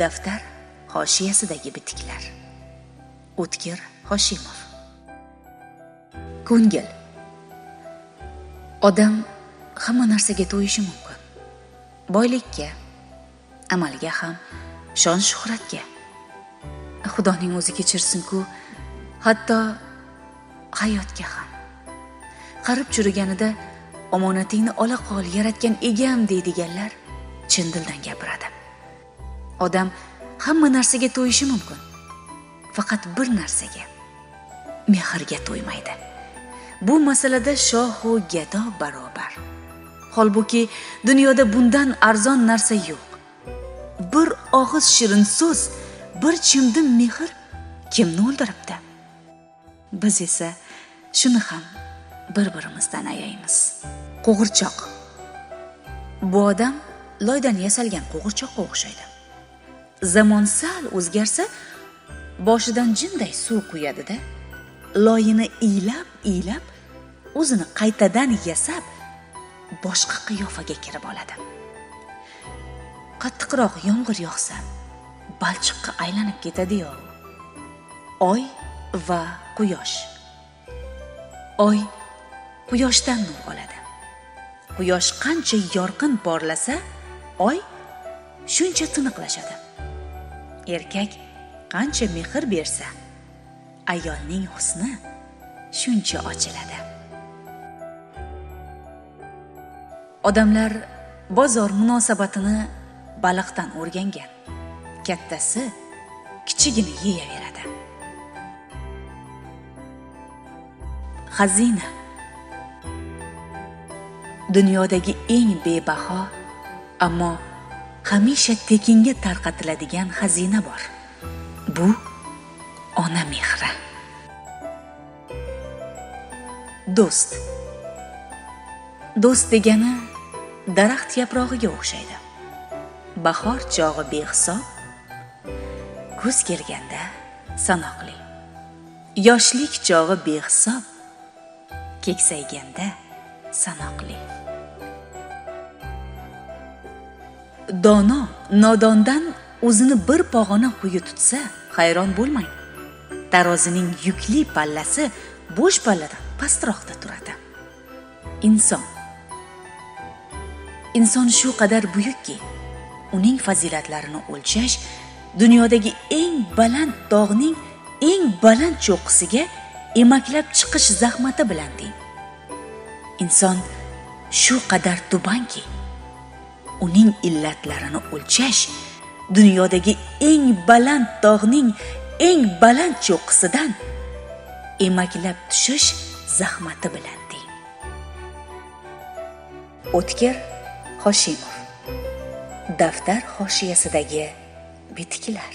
Daftar hoshiyasidagi bitiklar. O'tkir Hoshimov. Ko'ngil. Odam hamma narsaga to'yishi mumkin. Boylikka, amalga ham, shon-shuhratga. Xudoning o'zi kechirsin-ku, hatto hayotga ham. Qarib churiganida omonatingni ola qol, yaratgan egam deydiganlar chin dildan gapiradi. Odam hamma narsaga to'yishi mumkin. Faqat bir narsaga, mehrga to'ymaydi. Bu masalada shohu gado barobar. Holbuki dunyoda bundan arzon narsa yo'q. Bir og'iz shirin so'z, bir chimdim mehr kimni o'ldiribdi? Biz esa shuni ham bir-birimizdan ayaymiz. Qo'g'irchoq. Bu odam loydan yasalgan qo'g'irchoqqa o'xshaydi. Zamon sal o'zgarsa, boshidan jinday suv quyadi-da, loyini iylab, o'zini qaytadan yasab, boshqa qiyofaga kirib oladi. Qattiqroq yomg'ir yog'sa, balchiqqa aylanib ketadi-yu. Oy va quyosh. Oy quyoshdan nur oladi. Quyosh qancha yorqin porlasa, oy shuncha tiniqlashadi. Erkak qancha mehr bersa, ayolning husni shuncha ochiladi. Odamlar bozor munosabatini baliqdan o'rgangan. Kattasi kichigini yeyaveradi. Xazina. Dunyodagi eng bebaho, ammo hamisha tekinga tarqatiladigan xazina bor. Bu ona mehri. Do'st. Do'st degani daraxt yaprog'iga o'xshaydi. Bahor chog'i behisob, kuz kelganda sanoqli. Yoshlik chog'i behisob, keksayganda sanoqli. Dono nodondan o'zini bir pog'ona quyi tutsa, hayron bo'lmang. Tarozining yukli pallasi bo'sh palladan pastroqda turadi. Inson shu qadar buyukki, uning fazilatlarini o'lchash dunyodagi eng baland tog'ning eng baland cho'qqisiga emaklab chiqish zahmati bilan teng. Inson shu qadar tubanki, uning illatlarini o'lchash dunyodagi eng baland tog'ning eng baland cho'qqisidan emaklab tushish zahmati bilan teng. O'tkir Hoshimov. Daftar hoshiyasidagi bitiklar.